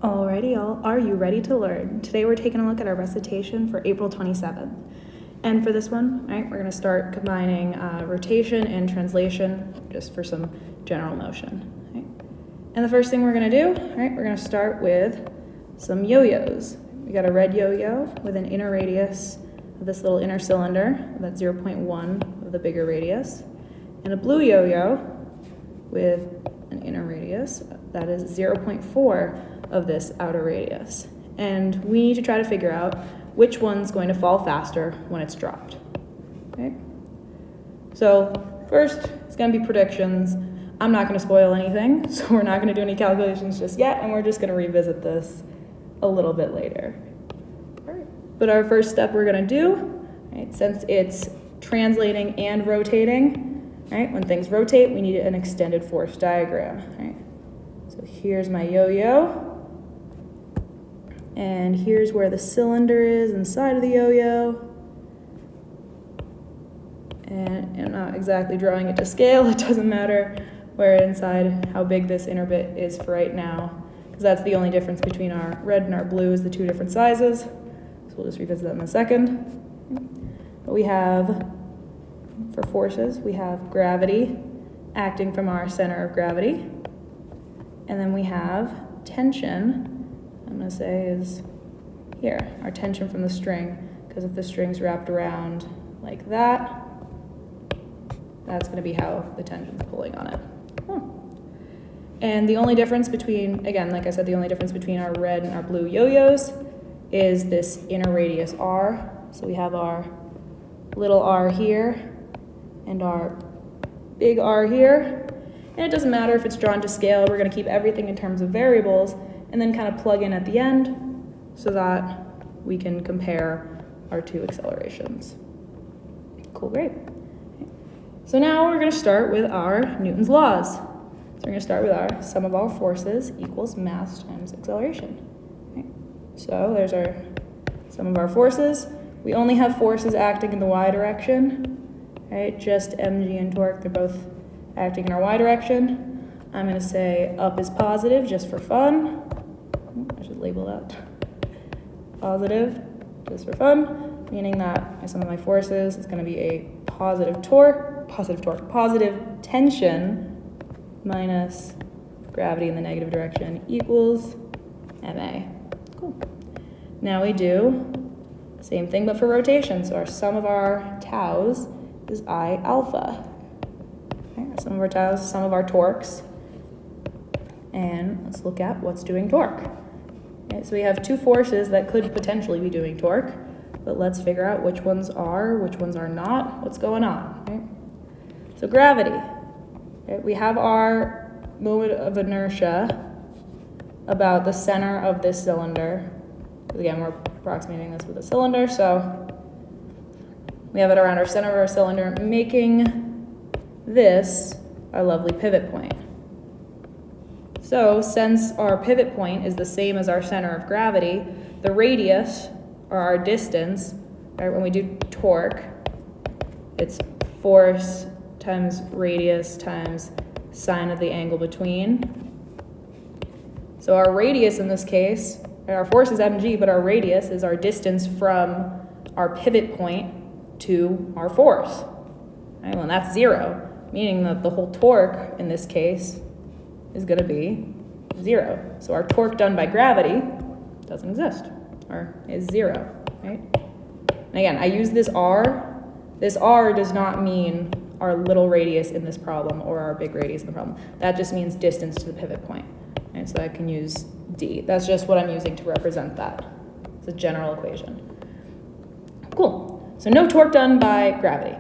Alrighty, y'all, are you ready to learn? Today we're taking a look at our recitation for April 27th. And for this one, right, we're going to start combining rotation and translation just for some general motion. Right? And the first thing we're going to do, right, we're going to start with some yo-yos. We got a red yo-yo with an inner radius of this little inner cylinder, that's 0.1 of the bigger radius, and a blue yo-yo with an inner radius that is 0.4 of this outer radius. And we need to try to figure out which one's going to fall faster when it's dropped. Okay? So first, it's going to be predictions. I'm not going to spoil anything, so we're not going to do any calculations just yet, and we're just going to revisit this a little bit later. All right. But our first step we're going to do, right, since it's translating and rotating, right, when things rotate, we need an extended force diagram. Right? So here's my yo-yo. And here's where the cylinder is inside of the yo-yo. And I'm not exactly drawing it to scale. It doesn't matter where inside, how big this inner bit is for right now, because that's the only difference between our red and our blue is the two different sizes. So we'll just revisit that in a second. But we have, for forces, we have gravity acting from our center of gravity. And then we have tension, I'm going to say is here, our tension from the string, because if the string's wrapped around like that, that's going to be how the tension's pulling on it. And the only difference between, again, like I said, the only difference between our red and our blue yo-yos is this inner radius r. So we have our little r here and our big R here. And it doesn't matter if it's drawn to scale, we're going to keep everything in terms of variables and then kind of plug in at the end so that we can compare our two accelerations. Cool, great. So now we're going to start with our Newton's laws. So we're going to start with our sum of all forces equals mass times acceleration. Okay. So there's our sum of our forces. We only have forces acting in the y direction, right? Just mg and torque, they're both acting in our y direction. I'm going to say up is positive just for fun. I should label that. Positive just for fun, meaning that my sum of my forces is going to be a positive tension minus gravity in the negative direction equals ma. Cool. Now we do the same thing but for rotation. So our sum of our taus is I alpha. Okay, sum of our taus, sum of our torques. And let's look at what's doing torque. Okay, so we have two forces that could potentially be doing torque, but let's figure out which ones are not, what's going on. Right? So gravity. Okay, we have our moment of inertia about the center of this cylinder. Again, we're approximating this with a cylinder, so we have it around our center of our cylinder, making this our lovely pivot point. So since our pivot point is the same as our center of gravity, the radius, or our distance, right, when we do torque, it's force times radius times sine of the angle between. So our radius in this case, right, our force is mg, but our radius is our distance from our pivot point to our force. Right, well, and that's 0, meaning that the whole torque in this case is going to be 0. So our torque done by gravity doesn't exist, or is 0, right? And again, I use this R. This R does not mean our little radius in this problem or our big radius in the problem. That just means distance to the pivot point. Right? So I can use D. That's just what I'm using to represent that. It's a general equation. Cool. So no torque done by gravity.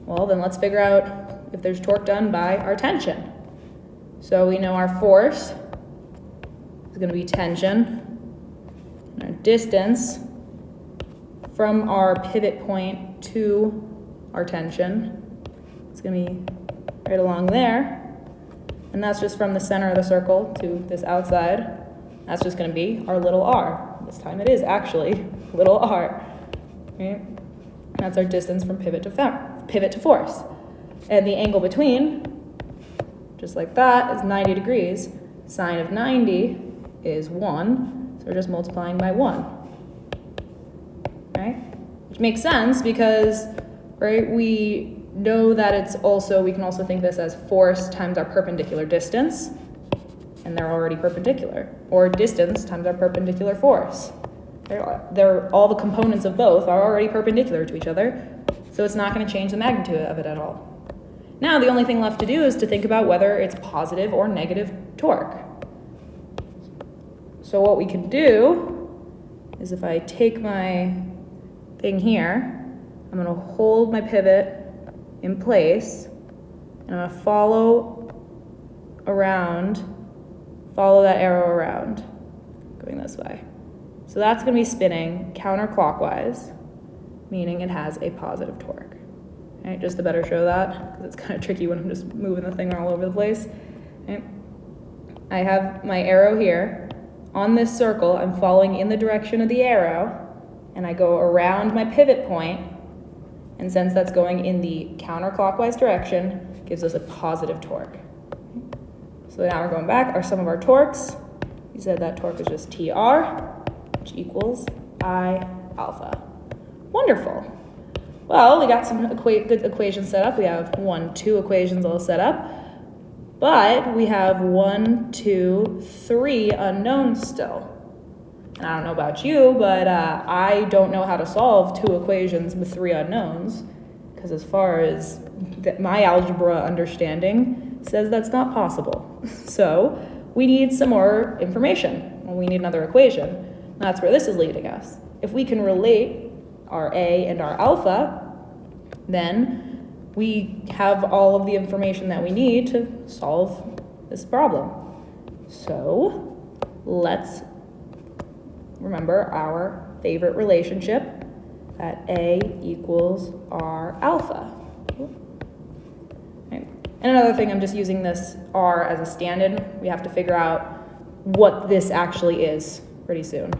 Well, then let's figure out if there's torque done by our tension. So we know our force is going to be tension, and our distance from our pivot point to our tension, it's going to be right along there, and that's just from the center of the circle to this outside. That's just going to be our little r. This time it is actually little r. Right? That's our distance from pivot to force. And the angle between, just like that, is 90 degrees. Sine of 90 is 1, so we're just multiplying by 1, right? Which makes sense because, right, we know that it's also, we can also think this as force times our perpendicular distance, and they're already perpendicular, or distance times our perpendicular force. All the components of both are already perpendicular to each other, so it's not going to change the magnitude of it at all. Now the only thing left to do is to think about whether it's positive or negative torque. So what we can do is if I take my thing here, I'm going to hold my pivot in place, and I'm going to follow that arrow around, going this way. So that's going to be spinning counterclockwise, meaning it has a positive torque. Right, just to better show that, because it's kind of tricky when I'm just moving the thing all over the place. Right. I have my arrow here. On this circle, I'm following in the direction of the arrow, and I go around my pivot point, and since that's going in the counterclockwise direction, it gives us a positive torque. So now we're going back, some of our torques. We said that torque is just TR, which equals I alpha. Wonderful. Well, we got some good equations set up. We have 2 equations all set up, but we have 1, 2, 3 unknowns still. And I don't know about you, but I don't know how to solve 2 equations with 3 unknowns, because as far as my algebra understanding says that's not possible. So we need some more information. Well, we need another equation. That's where this is leading us. If we can relate our A and our alpha, then we have all of the information that we need to solve this problem. So let's remember our favorite relationship, that A equals R alpha. Right. And another thing, I'm just using this R as a stand-in. We have to figure out what this actually is pretty soon.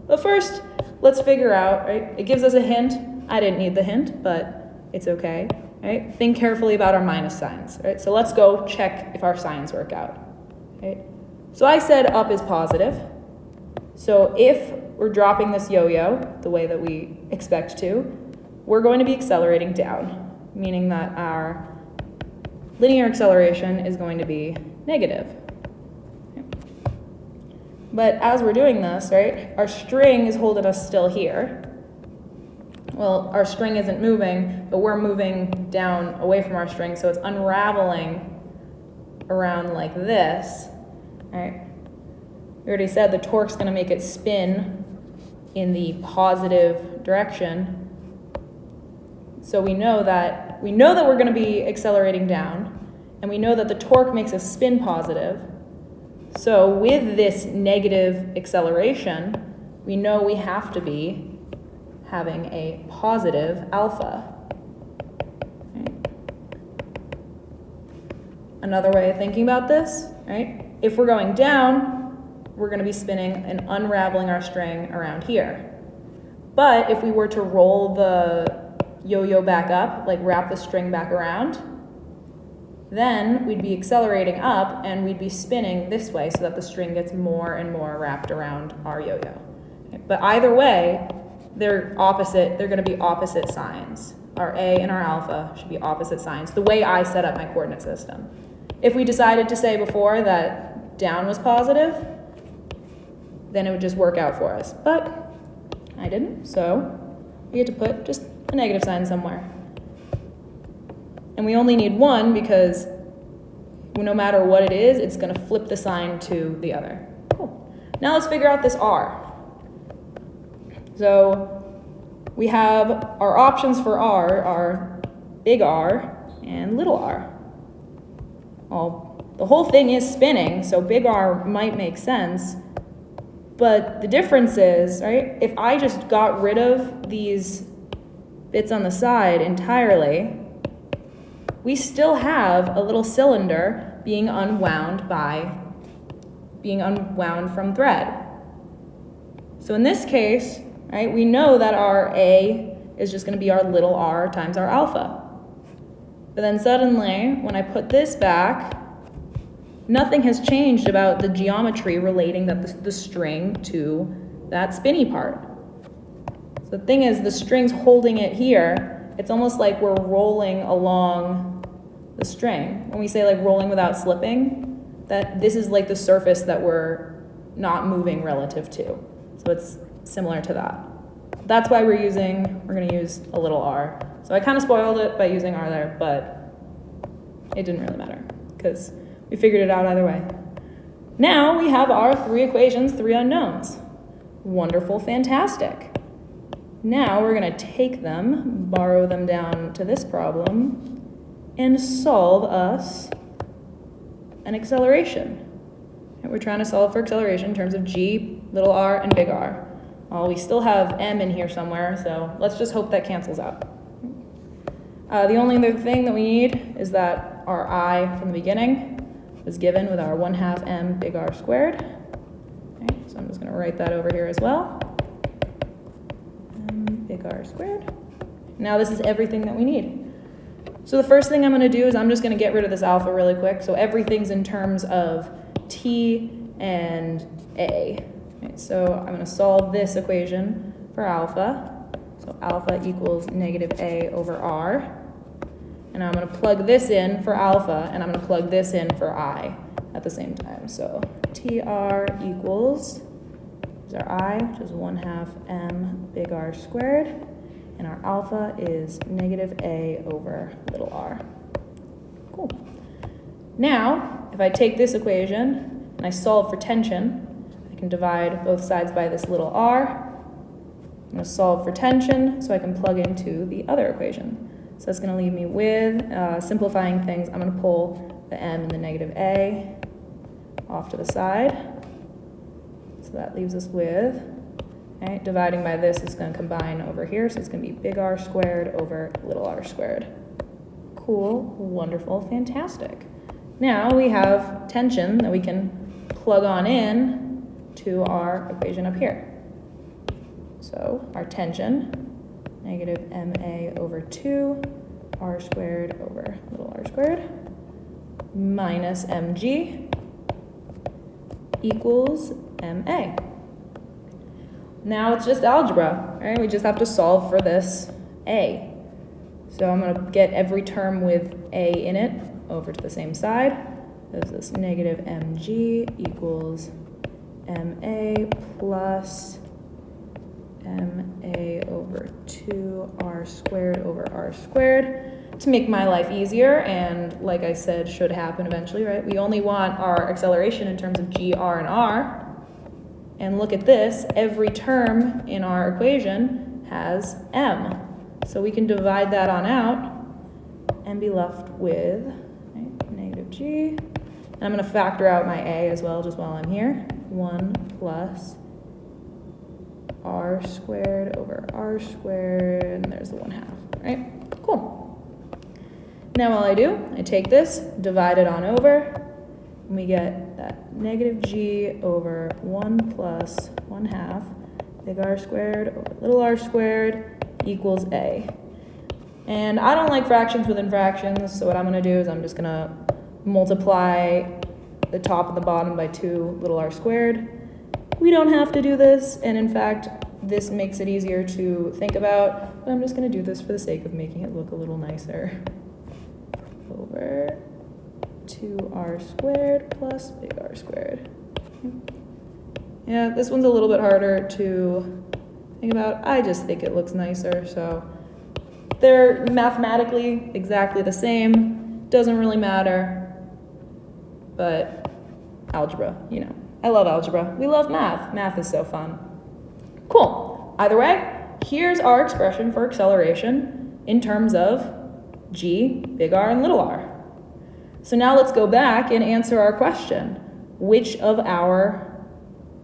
But first, let's figure out, right? It gives us a hint. I didn't need the hint, but it's okay, right? Think carefully about our minus signs, right? So let's go check if our signs work out, right? So I said up is positive. So if we're dropping this yo-yo the way that we expect to, we're going to be accelerating down, meaning that our linear acceleration is going to be negative. But as we're doing this, right, our string is holding us still here. Well, our string isn't moving, but we're moving down away from our string, so it's unraveling around like this, right? We already said the torque's going to make it spin in the positive direction. So we know that we're going to be accelerating down, and we know that the torque makes us spin positive. So with this negative acceleration, we know we have to be having a positive alpha. Right. Another way of thinking about this, right? If we're going down, we're going to be spinning and unraveling our string around here. But if we were to roll the yo-yo back up, like wrap the string back around, then we'd be accelerating up and we'd be spinning this way so that the string gets more and more wrapped around our yo-yo. But either way, they're opposite, they're going to be opposite signs. Our A and our alpha should be opposite signs, the way I set up my coordinate system. If we decided to say before that down was positive, then it would just work out for us. But I didn't, so we had to put just a negative sign somewhere. And we only need 1 because no matter what it is, it's going to flip the sign to the other. Cool. Now let's figure out this R. So we have our options for R are big R and little r. Well, the whole thing is spinning, so big R might make sense. But the difference is, right, if I just got rid of these bits on the side entirely, we still have a little cylinder being unwound from thread. So in this case, right, we know that our A is just going to be our little r times our alpha. But then suddenly, when I put this back, nothing has changed about the geometry relating the string to that spinny part. So the thing is, the string's holding it here. It's almost like we're rolling along the string. When we say like rolling without slipping, that this is like the surface that we're not moving relative to. So it's similar to that. That's why we're going to use a little r. So I kind of spoiled it by using r there, but it didn't really matter because we figured it out either way. Now we have our 3 equations, 3 unknowns. Wonderful, fantastic. Now we're going to take them, borrow them down to this problem, and solve us an acceleration. And we're trying to solve for acceleration in terms of g, little r, and big R. Well, we still have m in here somewhere, so let's just hope that cancels out. The only other thing that we need is that our I from the beginning was given with our 1/2 m big R squared. Okay, so I'm just going to write that over here as well. M big R squared. Now this is everything that we need. So the first thing I'm going to do is I'm just going to get rid of this alpha really quick. So everything's in terms of t and a. Right, so I'm going to solve this equation for alpha. So alpha equals -a over r. And I'm going to plug this in for alpha, and I'm going to plug this in for I at the same time. So tr equals, is our I, which is 1/2 m big R squared, and our alpha is -a over little r. Cool. Now, if I take this equation and I solve for tension, I can divide both sides by this little r. I'm going to solve for tension so I can plug into the other equation. So that's going to leave me with, simplifying things, I'm going to pull the m and the -a off to the side. So that leaves us with, right, dividing by this is going to combine over here, so it's going to be big R squared over little r squared. Cool, wonderful, fantastic. Now we have tension that we can plug on in to our equation up here. So our tension, -ma over 2 r squared over little r squared minus mg equals ma. Now it's just algebra, right? We just have to solve for this a. So I'm going to get every term with a in it over to the same side. There's this -mg equals ma plus ma over 2r squared over r squared. To make my life easier, and like I said, should happen eventually, right? We only want our acceleration in terms of g, r, and r. And look at this, every term in our equation has m. So we can divide that on out and be left with, right, -g. And I'm going to factor out my a as well, just while I'm here. 1 plus r squared over r squared, and there's the 1/2, right? Cool. Now all I do, I take this, divide it on over, and we get that -g over 1 plus 1/2 big R squared over little r squared equals a. And I don't like fractions within fractions, so what I'm going to do is I'm just going to multiply the top and the bottom by 2 little r squared. We don't have to do this, and in fact, this makes it easier to think about, but I'm just going to do this for the sake of making it look a little nicer. Over 2r squared plus big R squared. Yeah, this one's a little bit harder to think about. I just think it looks nicer, so they're mathematically exactly the same. Doesn't really matter, but algebra, you know. I love algebra. We love math. Math is so fun. Cool. Either way, here's our expression for acceleration in terms of g, big R, and little r. So now let's go back and answer our question. Which of our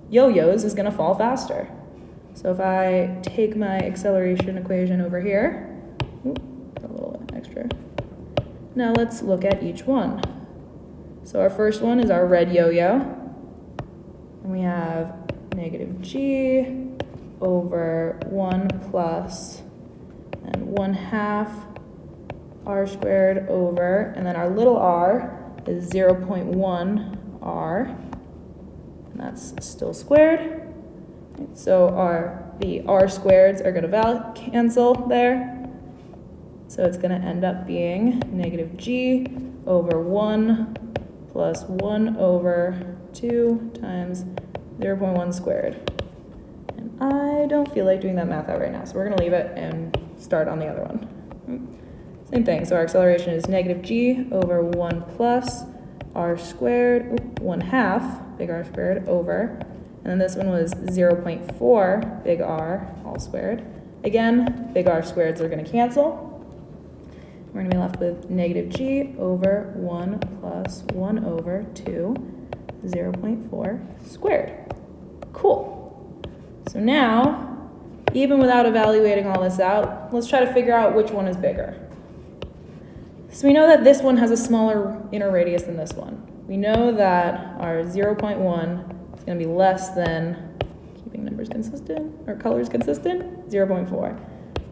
yo-yos is going to fall faster? So if I take my acceleration equation over here, a little extra. Now let's look at each one. So our first one is our red yo-yo. And we have -g over 1 plus and 1/2 r squared over, and then our little r is 0.1 r, and that's still squared. So the r squareds are going to cancel there. So it's going to end up being negative g over 1 plus 1 over 2 times 0.1 squared. And I don't feel like doing that math out right now, so we're going to leave it and start on the other one. Same thing, so our acceleration is negative g over 1 plus r squared, 1/2 big R squared over, and then this one was 0.4 big R all squared. Again, big R squareds are going to cancel. We're going to be left with negative g over 1 plus 1 over 2, 0.4 squared. Cool. So now, even without evaluating all this out, let's try to figure out which one is bigger. So we know that this one has a smaller inner radius than this one. We know that our 0.1 is going to be less than, keeping numbers consistent, or colors consistent, 0.4.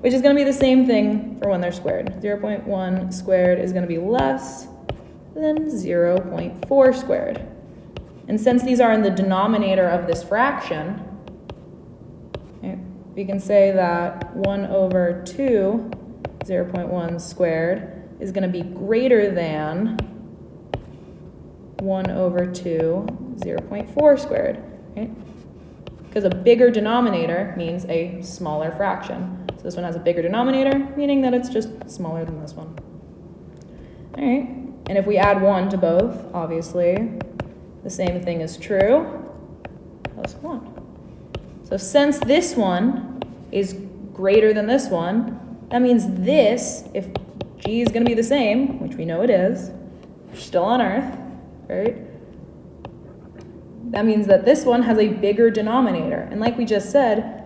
Which is going to be the same thing for when they're squared. 0.1 squared is going to be less than 0.4 squared. And since these are in the denominator of this fraction, okay, we can say that 1 over 2, 0.1 squared, is going to be greater than 1 over 2, 0.4 squared. Right? Because a bigger denominator means a smaller fraction. So this one has a bigger denominator, meaning that it's just smaller than this one. All right, and if we add 1 to both, obviously, the same thing is true, plus 1. So since this one is greater than this one, that means this, if g is going to be the same, which we know it is, we're still on Earth, right? That means that this one has a bigger denominator. And like we just said,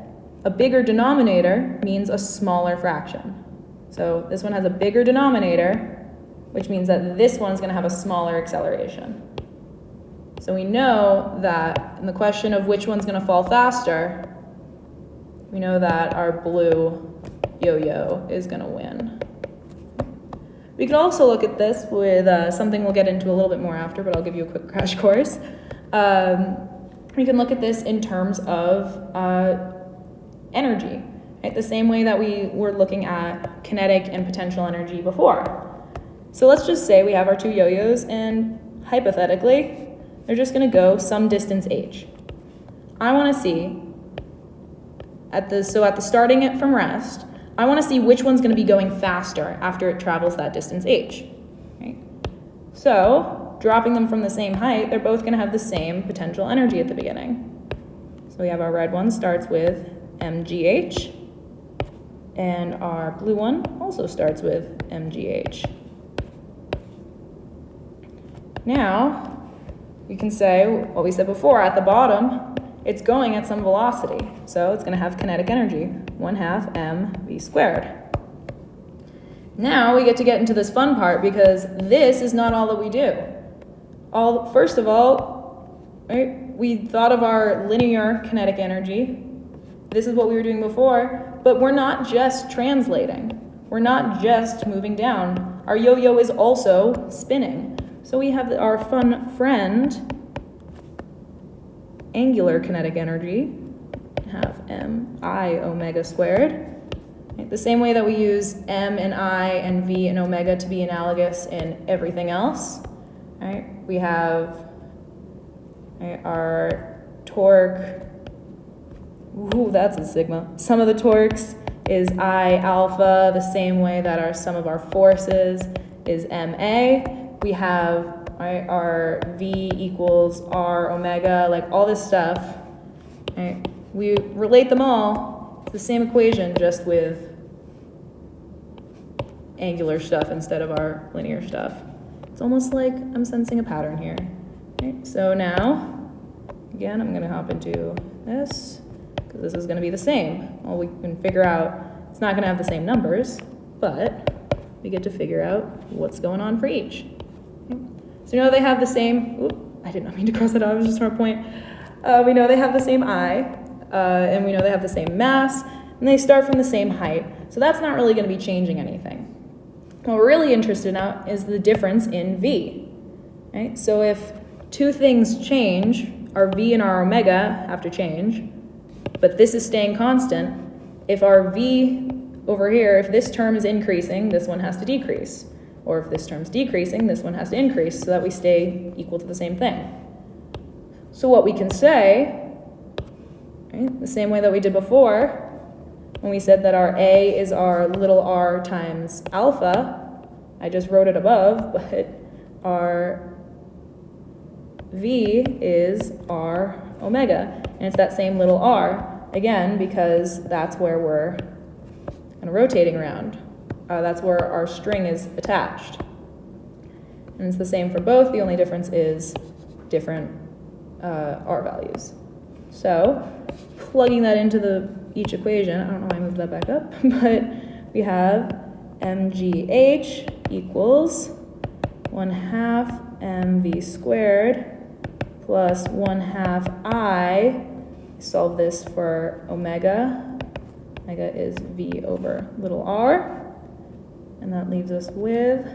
a bigger denominator means a smaller fraction. So this one has a bigger denominator, which means that this one's going to have a smaller acceleration. So we know that in the question of which one's going to fall faster, we know that our blue yo-yo is going to win. We could also look at this with something we'll get into a little bit more after, but I'll give you a quick crash course. We can look at this in terms of energy, right? The same way that we were looking at kinetic and potential energy before. So let's just say we have our two yo-yos, and hypothetically, they're just going to go some distance h. I want to see, at the starting it from rest, I want to see which one's going to be going faster after it travels that distance h. Right? So, dropping them from the same height, they're both going to have the same potential energy at the beginning. So we have our red one starts with mgh, and our blue one also starts with mgh. Now, we can say what we said before, at the bottom, it's going at some velocity. So it's going to have kinetic energy, 1/2 mv squared. Now we get into this fun part, because this is not all that we do. First of all, right, we thought of our linear kinetic energy. This is what we were doing before, but we're not just translating. We're not just moving down. Our yo-yo is also spinning. So we have our fun friend, angular kinetic energy, have mi omega squared. Right? The same way that we use m and I and v and omega to be analogous in everything else. Right? We have our torque. Ooh, that's a sigma. Sum of the torques is I alpha, the same way that our sum of our forces is ma. We have our v equals r omega, like all this stuff. Right? We relate them all. It's the same equation, just with angular stuff instead of our linear stuff. It's almost like I'm sensing a pattern here. Right? So now, again, I'm going to hop into this, because this is going to be the same. Well, we can figure out it's not going to have the same numbers, but we get to figure out what's going on for each. Okay? So we know they have the same, I did not mean to cross that out, I was just trying to point. We know they have the same I, and we know they have the same mass, and they start from the same height. So that's not really going to be changing anything. What we're really interested in now is the difference in v. right? So if two things change, our v and our omega have to change, but this is staying constant. If our v over here, if this term is increasing, this one has to decrease. Or if this term's decreasing, this one has to increase so that we stay equal to the same thing. So what we can say, right, the same way that we did before, when we said that our A is our little r times alpha, I just wrote it above, but our V is r omega, and it's that same little r, again, because that's where we're kind of rotating around. That's where our string is attached. And it's the same for both, the only difference is different r values. So, plugging that into each equation, I don't know why I moved that back up, but we have mgh equals 1/2 mv squared plus 1/2 I. Solve this for omega. Omega is v over little r. And that leaves us with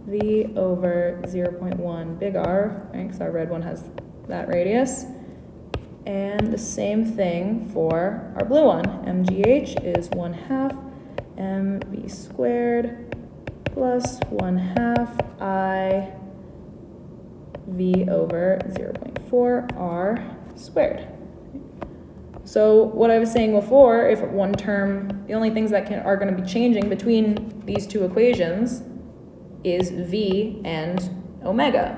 v over 0.1 big R, right? Because our red one has that radius. And the same thing for our blue one. mgh is 1/2 mv squared plus 1/2 I v over 0.4 r squared. So what I was saying before, if one term, the only things that are going to be changing between these two equations is v and omega.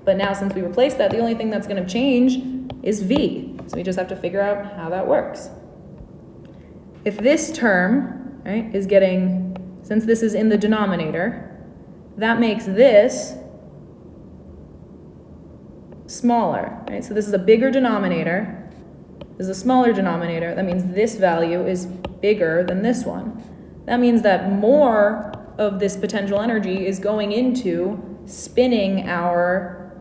But now since we replaced that, the only thing that's going to change is v. So we just have to figure out how that works. If this term, right, is getting, since this is in the denominator, that makes this smaller, right? So this is a bigger denominator. This is a smaller denominator. That means this value is bigger than this one. That means that more of this potential energy is going into spinning our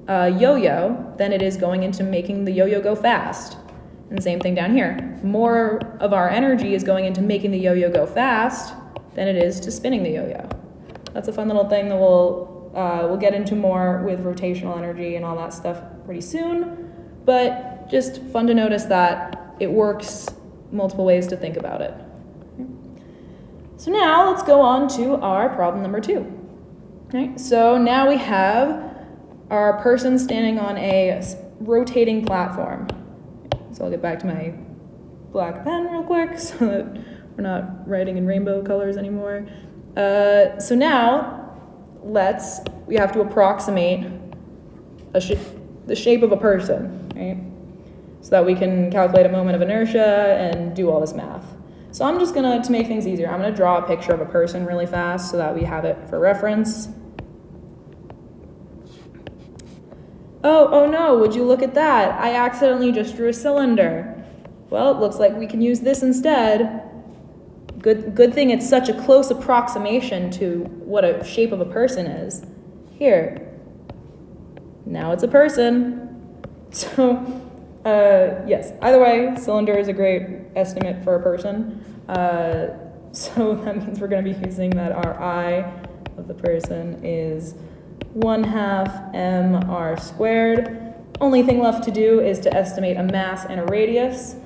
yo-yo than it is going into making the yo-yo go fast. And the same thing down here. More of our energy is going into making the yo-yo go fast than it is to spinning the yo-yo. That's a fun little thing that we'll get into more with rotational energy and all that stuff pretty soon. But just fun to notice that it works multiple ways to think about it. So now let's go on to our problem number 2. Right? So now we have our person standing on a rotating platform. So I'll get back to my black pen real quick so that we're not writing in rainbow colors anymore. So now we have to approximate the shape of a person, right? So that we can calculate a moment of inertia and do all this math. So I'm just gonna, to make things easier, I'm gonna draw a picture of a person really fast so that we have it for reference. Oh no, would you look at that? I accidentally just drew a cylinder. Well, it looks like we can use this instead. Good thing it's such a close approximation to what a shape of a person is. Here. Now it's a person. So, yes, either way, cylinder is a great estimate for a person. So that means we're going to be using that our I of the person is 1/2 mr squared. Only thing left to do is to estimate a mass and a radius.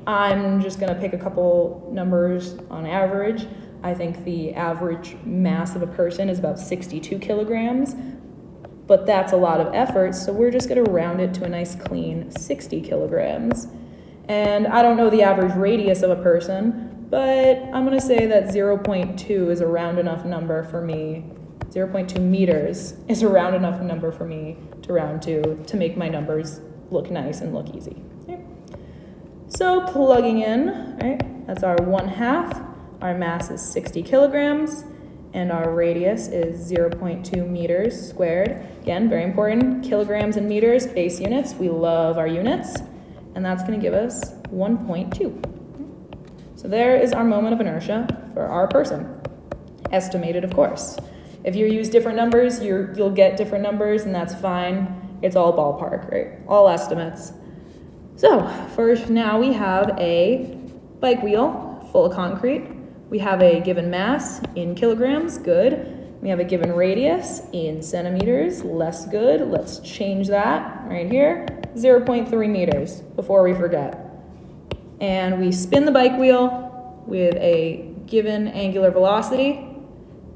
I'm just going to pick a couple numbers on average. I think the average mass of a person is about 62 kilograms. But that's a lot of effort, so we're just going to round it to a nice clean 60 kilograms. And I don't know the average radius of a person, but I'm going to say that 0.2 is a round enough number for me. 0.2 meters is a round enough number for me to round to make my numbers look nice and look easy. Okay. So plugging in, right, that's our 1/2. Our mass is 60 kilograms. And our radius is 0.2 meters squared. Again, very important, kilograms and meters, base units. We love our units. And that's going to give us 1.2. So there is our moment of inertia for our person. Estimated, of course. If you use different numbers, you'll get different numbers, and that's fine. It's all ballpark, right? All estimates. So first, now we have a bike wheel full of concrete. We have a given mass in kilograms, good. We have a given radius in centimeters, less good. Let's change that right here, 0.3 meters before we forget. And we spin the bike wheel with a given angular velocity,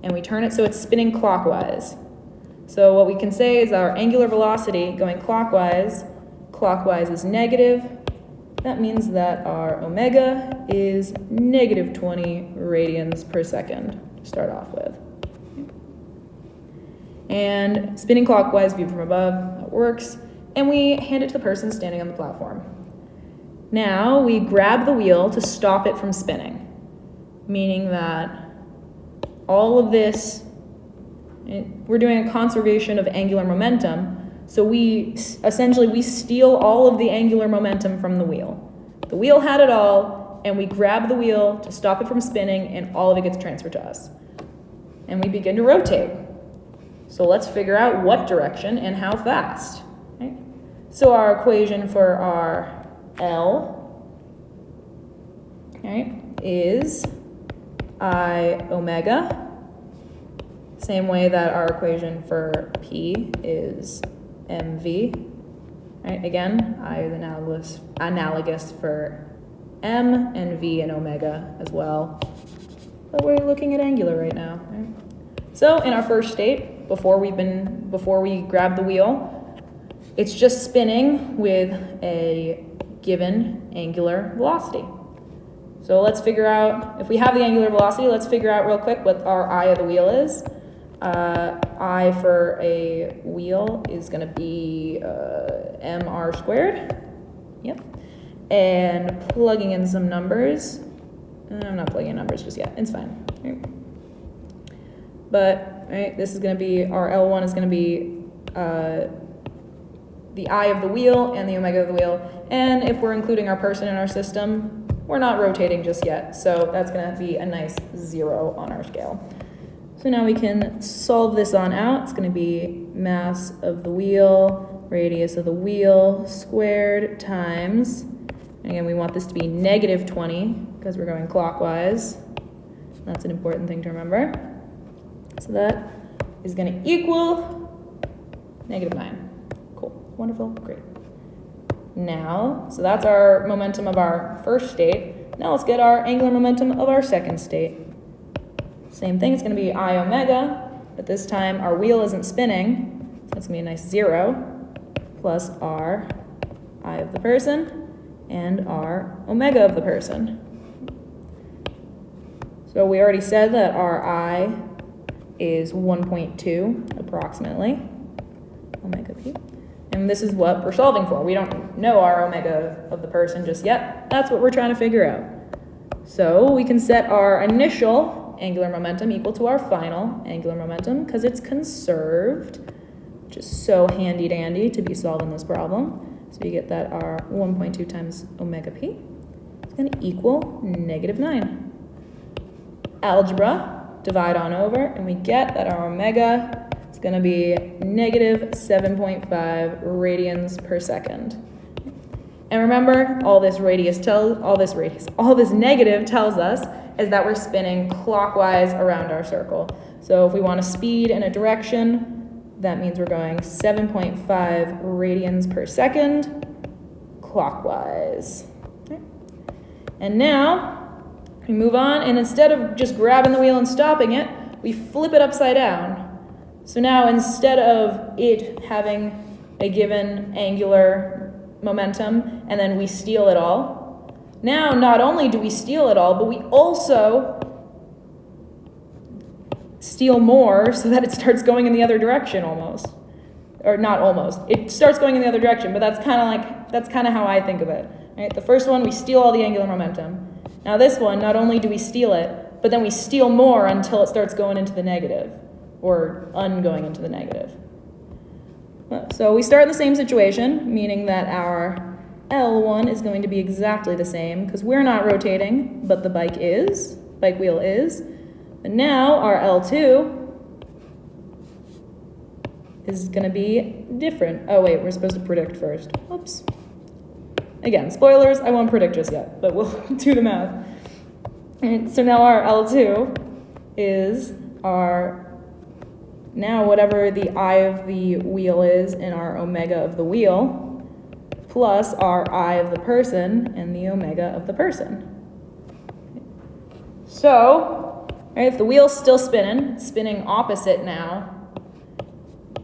and we turn it so it's spinning clockwise. So what we can say is our angular velocity going clockwise is negative. That means that our omega is negative 20 radians per second to start off with. And spinning clockwise, viewed from above, that works. And we hand it to the person standing on the platform. Now we grab the wheel to stop it from spinning, meaning that all of this, we're doing a conservation of angular momentum. So we steal all of the angular momentum from the wheel. The wheel had it all, and we grab the wheel to stop it from spinning, and all of it gets transferred to us. And we begin to rotate. So let's figure out what direction and how fast. Right? So our equation for our L, right, is I omega. Same way that our equation for P is mv. Right, again, I is analogous for m and v and omega as well. But we're looking at angular right now. Right? So in our first state, before we grab the wheel, it's just spinning with a given angular velocity. So let's figure out, if we have the angular velocity, let's figure out real quick what our I of the wheel is. I for a wheel is going to be mr squared. Yep. And plugging in some numbers. I'm not plugging in numbers just yet. It's fine. Right. But right, this is going to be, our L1 is going to be the I of the wheel and the omega of the wheel. And if we're including our person in our system, we're not rotating just yet. So that's going to be a nice 0 on our scale. So now we can solve this on out. It's going to be mass of the wheel, radius of the wheel, squared times, and again, we want this to be negative 20 because we're going clockwise. That's an important thing to remember. So that is going to equal negative 9. Cool, wonderful, great. Now, so that's our momentum of our first state. Now let's get our angular momentum of our second state. Same thing, it's going to be I omega, but this time our wheel isn't spinning, so it's going to be a nice 0, plus r I of the person, and r omega of the person. So we already said that our I is 1.2, approximately, omega p. And this is what we're solving for. We don't know our omega of the person just yet. That's what we're trying to figure out. So we can set our initial angular momentum equal to our final angular momentum because it's conserved, which is so handy dandy to be solving this problem. So you get that our 1.2 times omega p is going to equal negative 9. Algebra, divide on over, and we get that our omega is going to be negative 7.5 radians per second. And remember, all this negative tells us is that we're spinning clockwise around our circle. So if we want to speed in a direction, that means we're going 7.5 radians per second clockwise. Okay. And now we move on, and instead of just grabbing the wheel and stopping it, we flip it upside down. So now instead of it having a given angular momentum and then we steal it all, now, not only do we steal it all, but we also steal more so that it starts going in the other direction almost. Or not almost. It starts going in the other direction, but that's kind of how I think of it. Right? The first one, we steal all the angular momentum. Now this one, not only do we steal it, but then we steal more until it starts going into the negative, or ungoing into the negative. So we start in the same situation, meaning that our L1 is going to be exactly the same because we're not rotating, but the bike wheel is. And now our L2 is going to be different. Oh wait, we're supposed to predict first. Oops. Again, spoilers, I won't predict just yet, but we'll do the math. And so now our L2 is our now whatever the I of the wheel is in our omega of the wheel, plus our I of the person and the omega of the person. So, right, if the wheel's still spinning, it's spinning opposite now,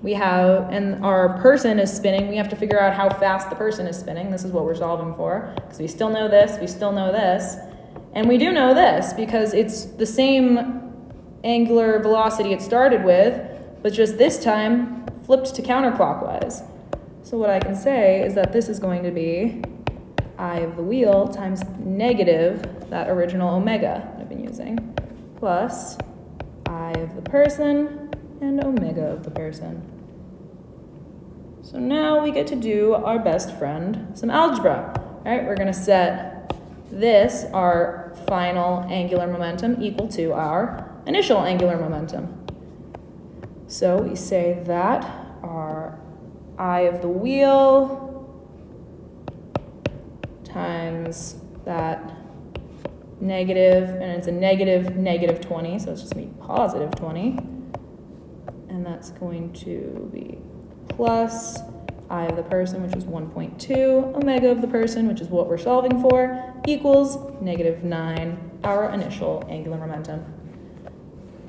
we have, and our person is spinning, we have to figure out how fast the person is spinning. This is what we're solving for, because we still know this, we still know this, and we do know this because it's the same angular velocity it started with, but just this time flipped to counterclockwise. So what I can say is that this is going to be I of the wheel times negative that original omega that I've been using, plus I of the person and omega of the person. So now we get to do our best friend, some algebra. All right, we're going to set this, our final angular momentum, equal to our initial angular momentum. So we say that our I of the wheel times that negative, and it's a negative 20, so it's just going to be positive 20. And that's going to be plus I of the person, which is 1.2, omega of the person, which is what we're solving for, equals -9, our initial angular momentum.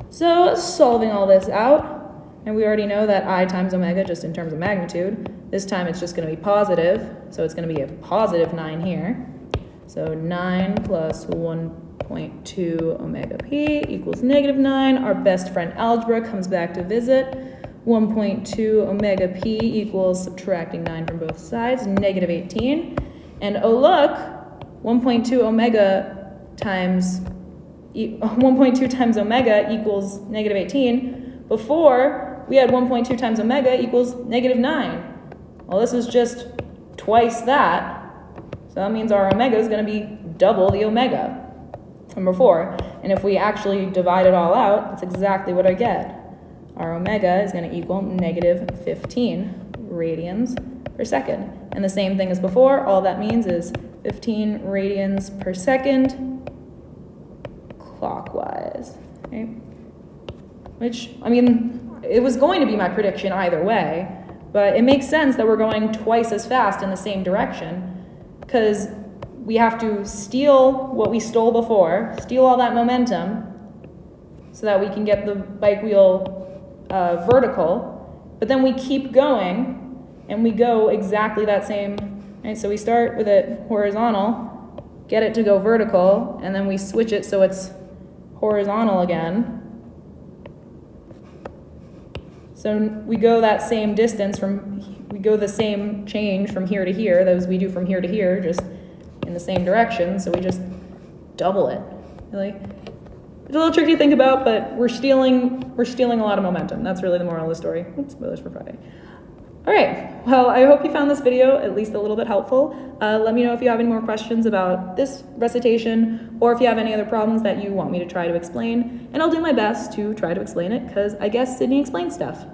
So solving all this out, and we already know that I times omega, just in terms of magnitude, this time it's just going to be positive, so it's going to be a positive 9 here. So 9 plus 1.2 omega p equals -9. Our best friend algebra comes back to visit. 1.2 omega p equals, subtracting 9 from both sides, -18. And oh look, 1.2 omega times 1.2 times omega equals -18. Before, we had 1.2 times omega equals -9. Well, this is just twice that. So that means our omega is going to be double the omega from before. And if we actually divide it all out, that's exactly what I get. Our omega is going to equal -15 radians per second. And the same thing as before, all that means is 15 radians per second clockwise. Okay? Which, I mean, it was going to be my prediction either way, but it makes sense that we're going twice as fast in the same direction, because we have to steal what we stole before, steal all that momentum, so that we can get the bike wheel vertical, but then we keep going, and we go exactly that same, right? So we start with it horizontal, get it to go vertical, and then we switch it so it's horizontal again. So we go that same distance we go the same change from here to here, those we do from here to here, just in the same direction, so we just double it, really. It's a little tricky to think about, but we're stealing a lot of momentum. That's really the moral of the story. Oops, spoilers for Friday. All right, well, I hope you found this video at least a little bit helpful. Let me know if you have any more questions about this recitation, or if you have any other problems that you want me to try to explain, and I'll do my best to try to explain it, because I guess Sydney explains stuff.